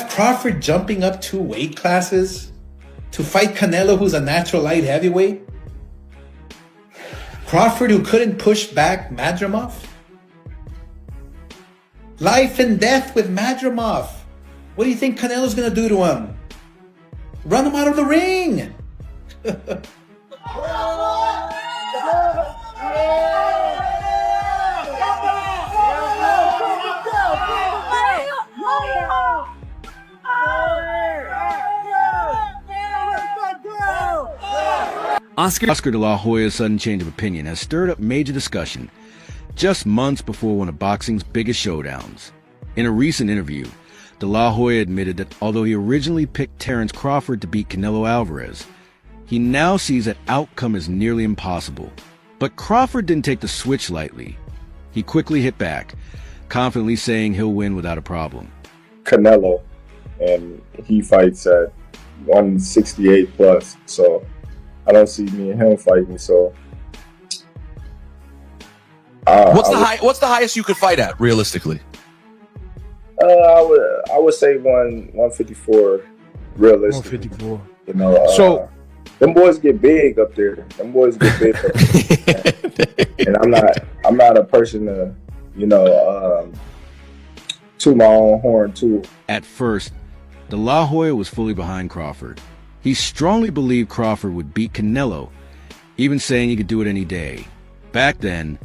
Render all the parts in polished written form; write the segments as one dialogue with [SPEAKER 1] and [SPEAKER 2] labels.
[SPEAKER 1] have Crawford jumping up 2 weight classes to fight Canelo, who's a natural light heavyweight? Crawford, who couldn't push back Madrimov? Life and death with Madrimov. What do you think Canelo's gonna do to him? Run him out of the ring!
[SPEAKER 2] Oscar de la Hoya's sudden change of opinion has stirred up major discussion just months before one of boxing's biggest showdowns. In a recent interview, de la Hoya admitted that although he originally picked Terence Crawford to beat Canelo Alvarez, he now sees that outcome as nearly impossible. But Crawford didn't take the switch lightly. He quickly hit back, confidently saying he'll win without a problem.
[SPEAKER 3] Canelo, and he fights at 168 plus, so I don't see me and him fighting. So
[SPEAKER 4] what's the highest you could fight at realistically?
[SPEAKER 3] I would say 154 realistically.
[SPEAKER 5] 154.
[SPEAKER 3] You know,
[SPEAKER 5] So
[SPEAKER 3] them boys get big up there. Them boys get big up there. And I'm not a person to, toot my own horn too.
[SPEAKER 2] At first, de la Hoya was fully behind Crawford. He strongly believed Crawford would beat Canelo, even saying he could do it any day. Back then,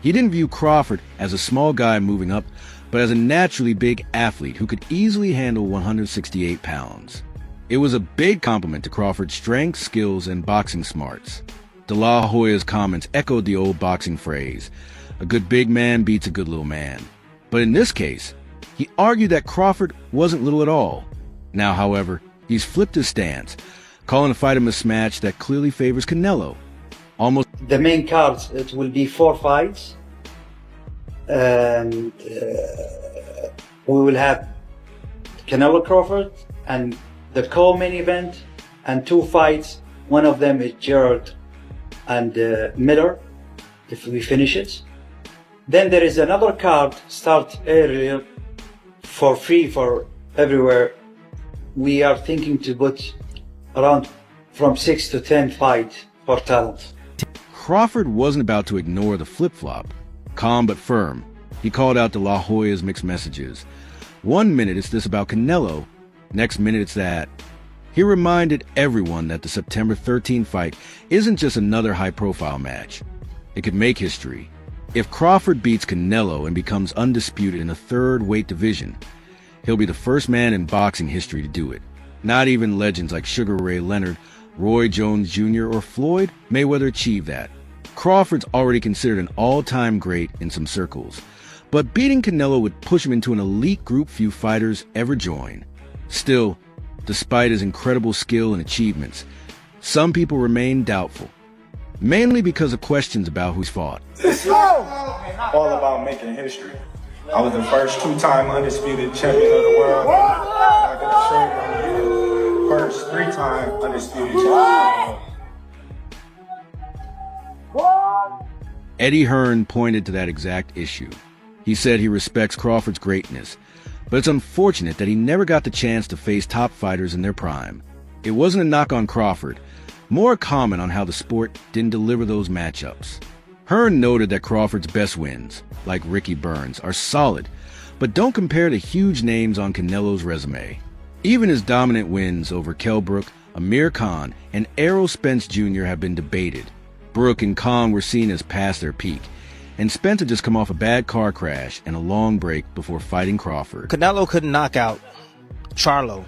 [SPEAKER 2] he didn't view Crawford as a small guy moving up, but as a naturally big athlete who could easily handle 168 pounds. It was a big compliment to Crawford's strength, skills, and boxing smarts. De la Hoya's comments echoed the old boxing phrase, "A good big man beats a good little man." But in this case, he argued that Crawford wasn't little at all. Now, however, he's flipped his stance, calling the fight a mismatch that clearly favors Canelo. Almost
[SPEAKER 6] the main cards, it will be 4 fights, and we will have Canelo Crawford and the co-main event, and 2 fights. One of them is Gerald and Miller, if we finish it. Then there is another card start earlier for free for everywhere. We are thinking to put around from 6 to 10 fights for talent.
[SPEAKER 2] Crawford wasn't about to ignore the flip-flop. Calm but firm, he called out de la Hoya's mixed messages. One minute it's this about Canelo, next minute it's that. He reminded everyone that the September 13 fight isn't just another high-profile match. It could make history. If Crawford beats Canelo and becomes undisputed in a 3rd weight division, he'll be the first man in boxing history to do it. Not even legends like Sugar Ray Leonard, Roy Jones Jr., or Floyd Mayweather achieved that. Crawford's already considered an all-time great in some circles, but beating Canelo would push him into an elite group few fighters ever join. Still, despite his incredible skill and achievements, some people remain doubtful, mainly because of questions about who's fought.
[SPEAKER 7] This is all about making history. I was the first 2-time undisputed champion of the world. I can show you the first 3-time undisputed champion of the world.
[SPEAKER 2] Eddie Hearn pointed to that exact issue. He said he respects Crawford's greatness, but it's unfortunate that he never got the chance to face top fighters in their prime. It wasn't a knock on Crawford, more a comment on how the sport didn't deliver those matchups. Hearn noted that Crawford's best wins, like Ricky Burns, are solid, but don't compare to huge names on Canelo's resume. Even his dominant wins over Kell Brook, Amir Khan, and Errol Spence Jr. have been debated. Brook and Khan were seen as past their peak, and Spence had just come off a bad car crash and a long break before fighting Crawford.
[SPEAKER 5] Canelo couldn't knock out Charlo.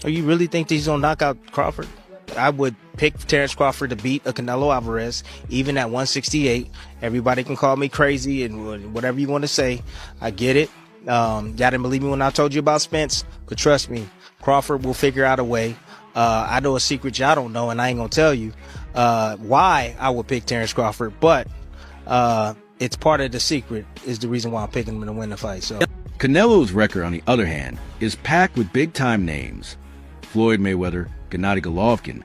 [SPEAKER 5] Or you really think that he's gonna knock out Crawford? I would pick Terence Crawford to beat a Canelo Alvarez, even at 168. Everybody can call me crazy and whatever you want to say. I get it. Y'all didn't believe me when I told you about Spence, but trust me, Crawford will figure out a way. I know a secret y'all don't know, and I ain't gonna tell you why I would pick Terence Crawford, but it's part of the secret is the reason why I'm picking him to win the fight. So
[SPEAKER 2] Canelo's record, on the other hand, is packed with big-time names. Floyd Mayweather, Gennady Golovkin,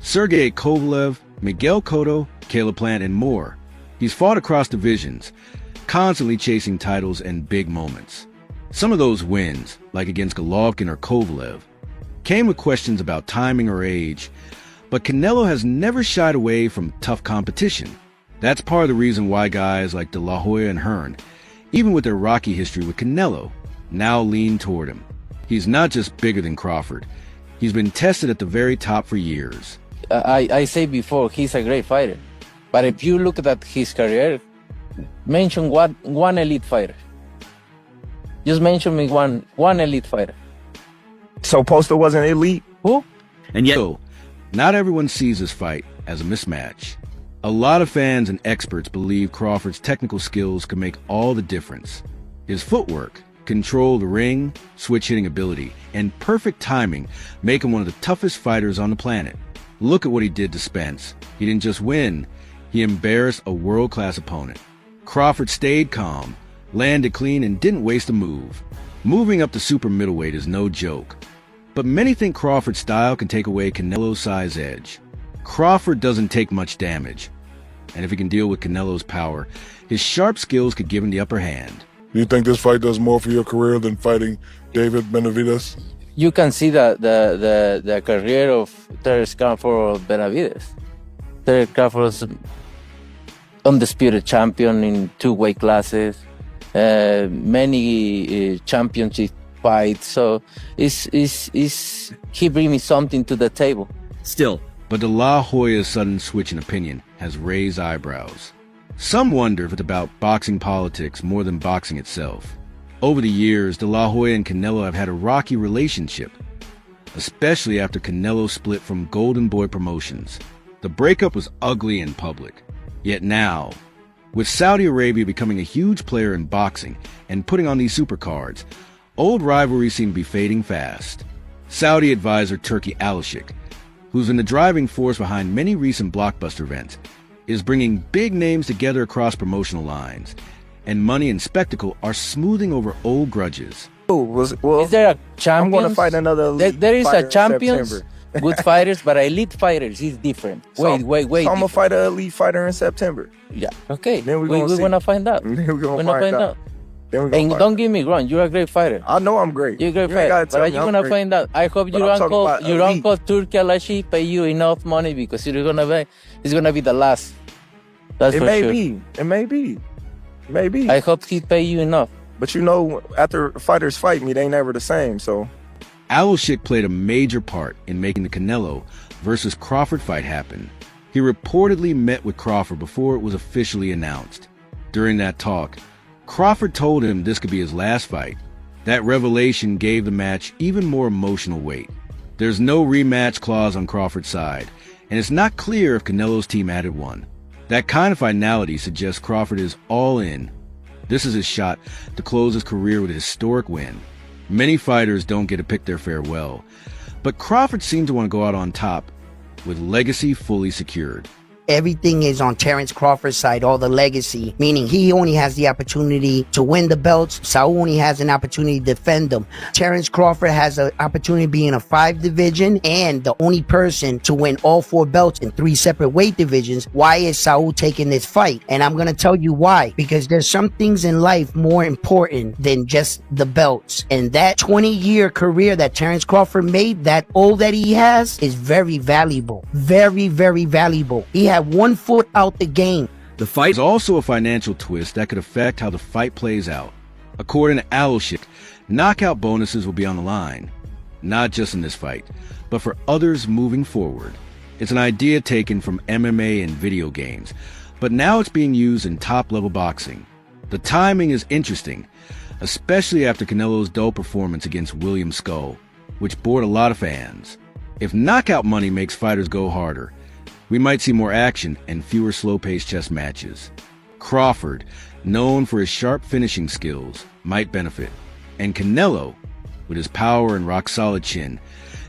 [SPEAKER 2] Sergey Kovalev, Miguel Cotto, Caleb Plant, and more. He's fought across divisions, constantly chasing titles and big moments. Some of those wins, like against Golovkin or Kovalev, came with questions about timing or age, but Canelo has never shied away from tough competition. That's part of the reason why guys like De La Hoya and Hearn, even with their rocky history with Canelo, now lean toward him. He's not just bigger than Crawford. He's been tested at the very top for years.
[SPEAKER 8] I say before, he's a great fighter. But if you look at his career, mention one elite fighter. Just mention me one elite fighter.
[SPEAKER 7] So Poster wasn't elite?
[SPEAKER 8] Who?
[SPEAKER 2] And yet, not everyone sees this fight as a mismatch. A lot of fans and experts believe Crawford's technical skills could make all the difference. His footwork, control of the ring, switch hitting ability, and perfect timing make him one of the toughest fighters on the planet. Look at what he did to Spence. He didn't just win, he embarrassed a world-class opponent. Crawford stayed calm, landed clean, and didn't waste a move. Moving up to super middleweight is no joke. But many think Crawford's style can take away Canelo's size edge. Crawford doesn't take much damage, and if he can deal with Canelo's power, his sharp skills could give him the upper hand.
[SPEAKER 9] Do you think this fight does more for your career than fighting David Benavidez?
[SPEAKER 8] You can see the career of Terence Crawford or Benavidez. Terence Crawford was undisputed champion in 2 weight classes, many championship fights. So he bring me something to the table.
[SPEAKER 10] Still.
[SPEAKER 2] But De La Hoya's sudden switch in opinion has raised eyebrows. Some wonder if it's about boxing politics more than boxing itself. Over the years, De La Hoya and Canelo have had a rocky relationship, especially after Canelo split from Golden Boy Promotions. The breakup was ugly in public. Yet now, with Saudi Arabia becoming a huge player in boxing and putting on these supercards, old rivalries seem to be fading fast. Saudi advisor Turki Alishik, who's been the driving force behind many recent blockbuster events, is bringing big names together across promotional lines, and money and spectacle are smoothing over old grudges.
[SPEAKER 8] Is there a champion?
[SPEAKER 7] I'm going to fight another elite
[SPEAKER 8] There is
[SPEAKER 7] fighter
[SPEAKER 8] a champion,
[SPEAKER 7] in
[SPEAKER 8] good fighters, but elite fighters is different. Wait.
[SPEAKER 7] So I'm going to fight an elite fighter in September.
[SPEAKER 8] Yeah, okay.
[SPEAKER 7] Then we're
[SPEAKER 8] going to find out.
[SPEAKER 7] Then we're going to find out.
[SPEAKER 8] And don't get me wrong, you're a great fighter.
[SPEAKER 7] I know I'm great.
[SPEAKER 8] You're a great fighter. But are you going to find out? I hope your uncle Turki Alashi pay you enough money because it's going to be the last. That's for sure.
[SPEAKER 7] It may be. Maybe.
[SPEAKER 8] I hope he pay you enough.
[SPEAKER 7] But you know, after fighters fight me, they never the same, so.
[SPEAKER 2] Alishik played a major part in making the Canelo versus Crawford fight happen. He reportedly met with Crawford before it was officially announced. During that talk, Crawford told him this could be his last fight. That revelation gave the match even more emotional weight. There's no rematch clause on Crawford's side, and it's not clear if Canelo's team added one. That kind of finality suggests Crawford is all in. This is his shot to close his career with a historic win. Many fighters don't get to pick their farewell, but Crawford seems to want to go out on top with legacy fully secured.
[SPEAKER 11] Everything is on Terence Crawford's side, all the legacy, meaning he only has the opportunity to win the belts. Saul only has an opportunity to defend them. Terence Crawford has an opportunity to be in a 5 division and the only person to win all 4 belts in 3 separate weight divisions. Why is Saul taking this fight? And I'm going to tell you why. Because there's some things in life more important than just the belts. And that 20-year career that Terence Crawford made, that all that he has, is very valuable. Very, very valuable. He had 1 foot out the game.
[SPEAKER 2] The fight is also a financial twist that could affect how the fight plays out. According to Alishik, knockout bonuses will be on the line, not just in this fight, but for others moving forward. It's an idea taken from MMA and video games, but now it's being used in top-level boxing. The timing is interesting, especially after Canelo's dull performance against William Skull, which bored a lot of fans. If knockout money makes fighters go harder, we might see more action and fewer slow-paced chess matches. Crawford, known for his sharp finishing skills, might benefit. And Canelo, with his power and rock-solid chin,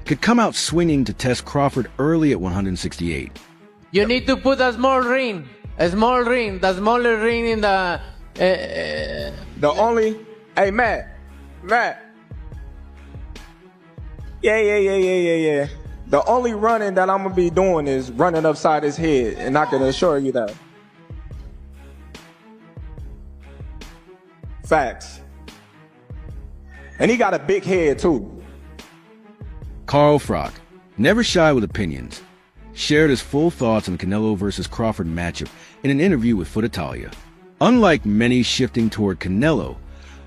[SPEAKER 2] could come out swinging to test Crawford early at 168.
[SPEAKER 12] You need to put a small ring. The smaller ring in the...
[SPEAKER 7] Hey, Matt. Yeah. The only running that I'm going to be doing is running upside his head, and I can assure you that. Facts. And he got a big head, too.
[SPEAKER 2] Carl Froch, never shy with opinions, shared his full thoughts on the Canelo versus Crawford matchup in an interview with Foot Italia. Unlike many shifting toward Canelo,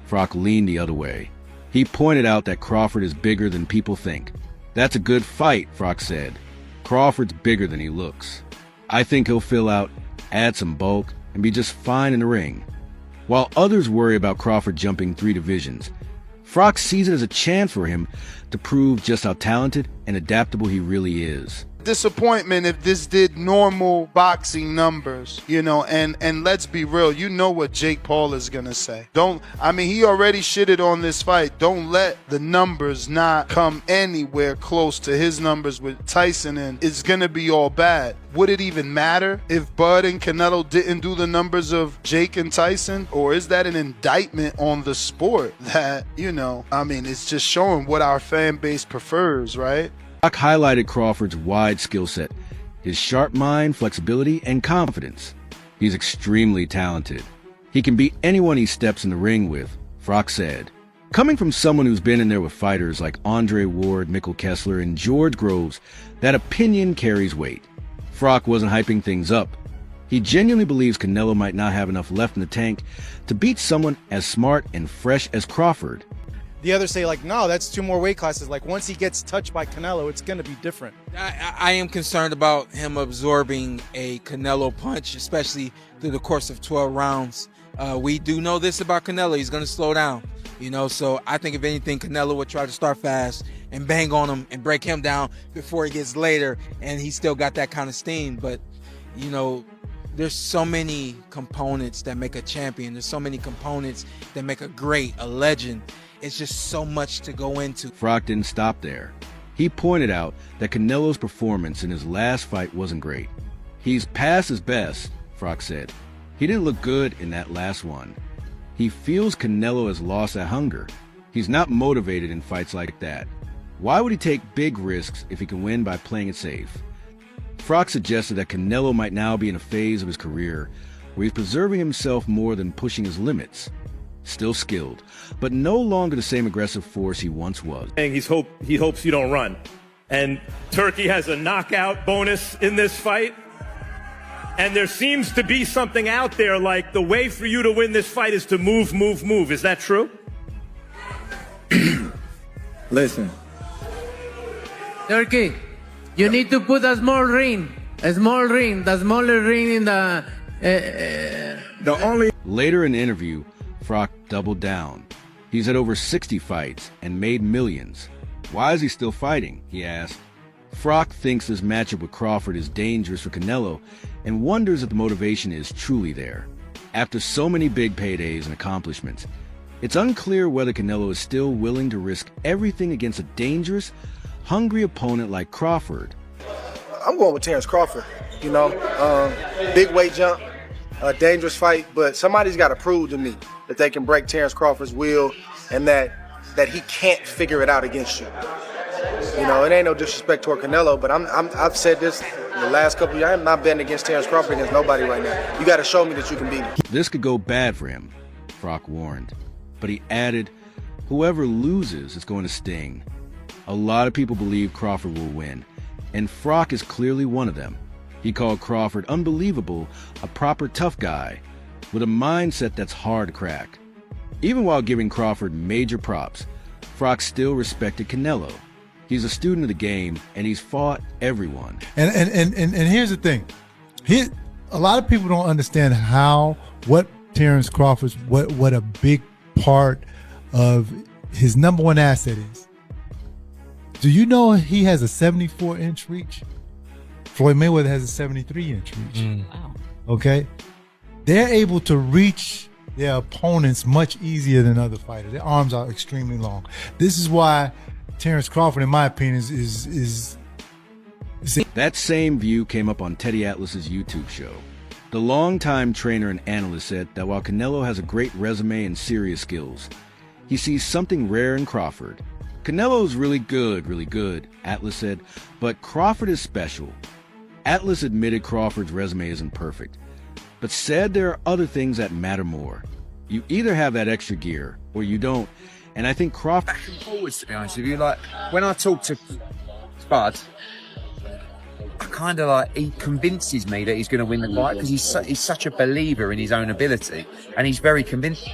[SPEAKER 2] Froch leaned the other way. He pointed out that Crawford is bigger than people think. That's a good fight, Froch said. Crawford's bigger than he looks. I think he'll fill out, add some bulk, and be just fine in the ring. While others worry about Crawford jumping 3 divisions, Froch sees it as a chance for him to prove just how talented and adaptable he really is.
[SPEAKER 10] Disappointment if this did normal boxing numbers, you know, and let's be real, you know what Jake Paul is gonna say. He already shitted on this fight. Don't let the numbers not come anywhere close to his numbers with Tyson, and it's gonna be all bad. Would it even matter if Bud and Canelo didn't do the numbers of Jake and Tyson? Or is that an indictment on the sport that, it's just showing what our fan base prefers, right?
[SPEAKER 2] Froch highlighted Crawford's wide skill set, his sharp mind, flexibility, and confidence. He's extremely talented. He can beat anyone he steps in the ring with, Froch said. Coming from someone who's been in there with fighters like Andre Ward, Mikkel Kessler, and George Groves, that opinion carries weight. Froch wasn't hyping things up. He genuinely believes Canelo might not have enough left in the tank to beat someone as smart and fresh as Crawford.
[SPEAKER 13] The others say, no, that's 2 more weight classes. Once he gets touched by Canelo, it's going to be different.
[SPEAKER 14] I am concerned about him absorbing a Canelo punch, especially through the course of 12 rounds. We do know this about Canelo. He's going to slow down, so I think if anything, Canelo would try to start fast and bang on him and break him down before he gets later, and he's still got that kind of steam. But, there's so many components that make a champion. There's so many components that make a great, a legend. It's just so much to go into.
[SPEAKER 2] Froch didn't stop there. He pointed out that Canelo's performance in his last fight wasn't great. He's past his best, Froch said. He didn't look good in that last one. He feels Canelo has lost that hunger. He's not motivated in fights like that. Why would he take big risks if he can win by playing it safe? Froch suggested that Canelo might now be in a phase of his career where he's preserving himself more than pushing his limits. Still skilled, but no longer the same aggressive force he once was.
[SPEAKER 15] He hopes you don't run. And Turkey has a knockout bonus in this fight. And there seems to be something out there like the way for you to win this fight is to move, move, move. Is that true?
[SPEAKER 7] Listen.
[SPEAKER 12] Turkey, you need to put a small ring. The smaller ring in the...
[SPEAKER 2] Later in the interview, Froch doubled down. He's had over 60 fights and made millions. Why is he still fighting? He asked. Froch thinks this matchup with Crawford is dangerous for Canelo and wonders if the motivation is truly there. After so many big paydays and accomplishments, it's unclear whether Canelo is still willing to risk everything against a dangerous, hungry opponent like Crawford.
[SPEAKER 16] I'm going with Terence Crawford. Big weight jump, a dangerous fight, but somebody's got to prove to me that they can break Terence Crawford's will and that he can't figure it out against you. It ain't no disrespect toward Canelo, but I've said this the last couple of years. I'm not betting against Terence Crawford against nobody right now. You got to show me that you can beat him.
[SPEAKER 2] This could go bad for him, Froch warned. But he added, whoever loses is going to sting. A lot of people believe Crawford will win, and Froch is clearly one of them. He called Crawford unbelievable, a proper tough guy, with a mindset that's hard to crack. Even while giving Crawford major props, Froch still respected Canelo. He's a student of the game, and he's fought everyone.
[SPEAKER 17] And here's the thing. A lot of people don't understand what Terence Crawford's, what a big part of his number one asset is. Do you know he has a 74-inch reach? Floyd Mayweather has a 73-inch reach.
[SPEAKER 5] Wow.
[SPEAKER 17] Okay? They're able to reach their opponents much easier than other fighters. Their arms are extremely long. This is why Terence Crawford, in my opinion, is
[SPEAKER 2] That same view came up on Teddy Atlas's YouTube show. The longtime trainer and analyst said that while Canelo has a great resume and serious skills, he sees something rare in Crawford. Canelo's really good, Atlas said, but Crawford is special. Atlas admitted Crawford's resume isn't perfect, but said there are other things that matter more. You either have that extra gear or you don't, And I think Crawford...
[SPEAKER 18] Back and forwards, to be honest with you. Like, when I talk to Spud, I kind of like, he convinces me that he's going to win the fight because he's such a believer in his own ability, and he's very convincing.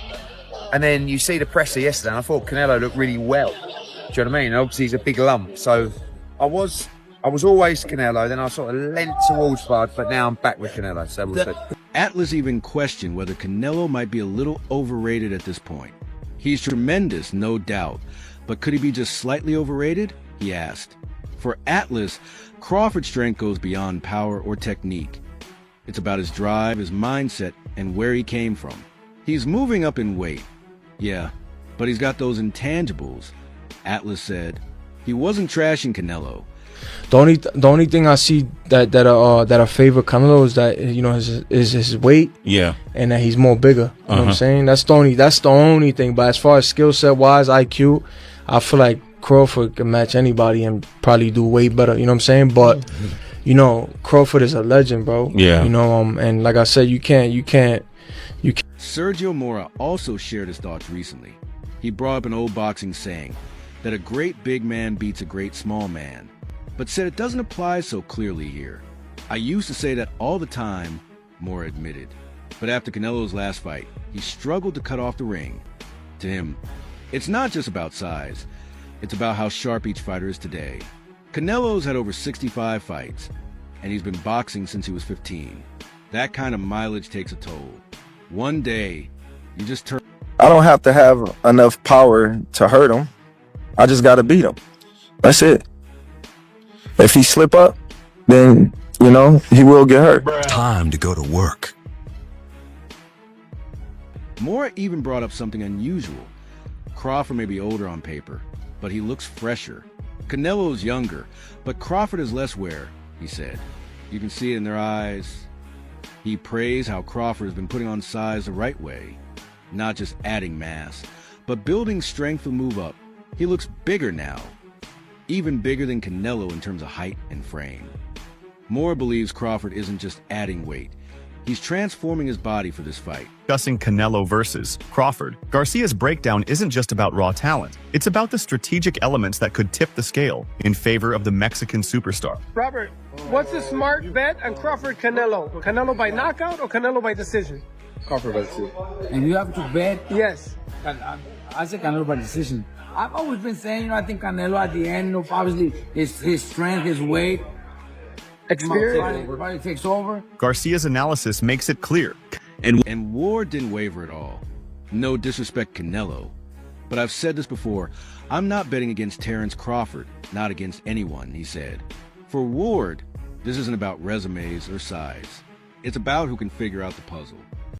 [SPEAKER 18] And then you see the presser yesterday, and I thought Canelo looked really well. Do you know what I mean? Obviously, he's a big lump, so I was always Canelo. Then I sort of leant towards Spud, but now I'm back with Canelo. So we'll see.
[SPEAKER 2] Atlas even questioned whether Canelo might be a little overrated at this point. He's tremendous, no doubt, but could he be just slightly overrated? He asked. For Atlas, Crawford's strength goes beyond power or technique. It's about his drive, his mindset, and where he came from. He's moving up in weight, yeah, but he's got those intangibles. Atlas said he wasn't trashing Canelo.
[SPEAKER 19] The only thing I see that I favor Canelo is that, you know, is his weight.
[SPEAKER 20] Yeah.
[SPEAKER 19] And that he's more bigger. You know what I'm saying? That's the only thing. But as far as skill set wise, IQ, I feel like Crawford can match anybody and probably do way better. You know what I'm saying? But you know, Crawford is a legend, bro.
[SPEAKER 20] Yeah.
[SPEAKER 19] You know, and like I said, you can't.
[SPEAKER 2] Sergio Mora also shared his thoughts recently. He brought up an old boxing saying that a great big man beats a great small man, but said it doesn't apply so clearly here. I used to say that all the time, Mora admitted. But after Canelo's last fight, he struggled to cut off the ring. To him, it's not just about size. It's about how sharp each fighter is today. Canelo's had over 65 fights, and he's been boxing since he was 15. That kind of mileage takes a toll. One day, you just turn...
[SPEAKER 3] I don't have to have enough power to hurt him. I just got to beat him. That's it. If he slip up, then, you know, he will get hurt.
[SPEAKER 4] Time to go to work.
[SPEAKER 2] Mora even brought up something unusual. Crawford may be older on paper, but he looks fresher. Canelo's younger, but Crawford is less wear, he said. You can see it in their eyes. He praised how Crawford has been putting on size the right way, not just adding mass, but building strength to move up. He looks bigger now, even bigger than Canelo in terms of height and frame. Mora believes Crawford isn't just adding weight. He's transforming his body for this fight.
[SPEAKER 21] Discussing Canelo versus Crawford, Garcia's breakdown isn't just about raw talent. It's about the strategic elements that could tip the scale in favor of the Mexican superstar.
[SPEAKER 22] Robert, what's the smart bet on Crawford-Canelo? Canelo by knockout or Canelo by decision?
[SPEAKER 23] Crawford by decision. And you have to bet?
[SPEAKER 22] Yes.
[SPEAKER 23] I say Canelo by decision. I've always been saying, you know, I think Canelo at the end, you know, obviously his strength, his weight,
[SPEAKER 22] experience,
[SPEAKER 23] probably takes over.
[SPEAKER 21] Garcia's analysis makes it clear.
[SPEAKER 2] And Ward didn't waver at all. No disrespect Canelo, but I've said this before, I'm not betting against Terence Crawford, not against anyone, he said. For Ward, this isn't about resumes or size. It's about who can figure out the puzzle.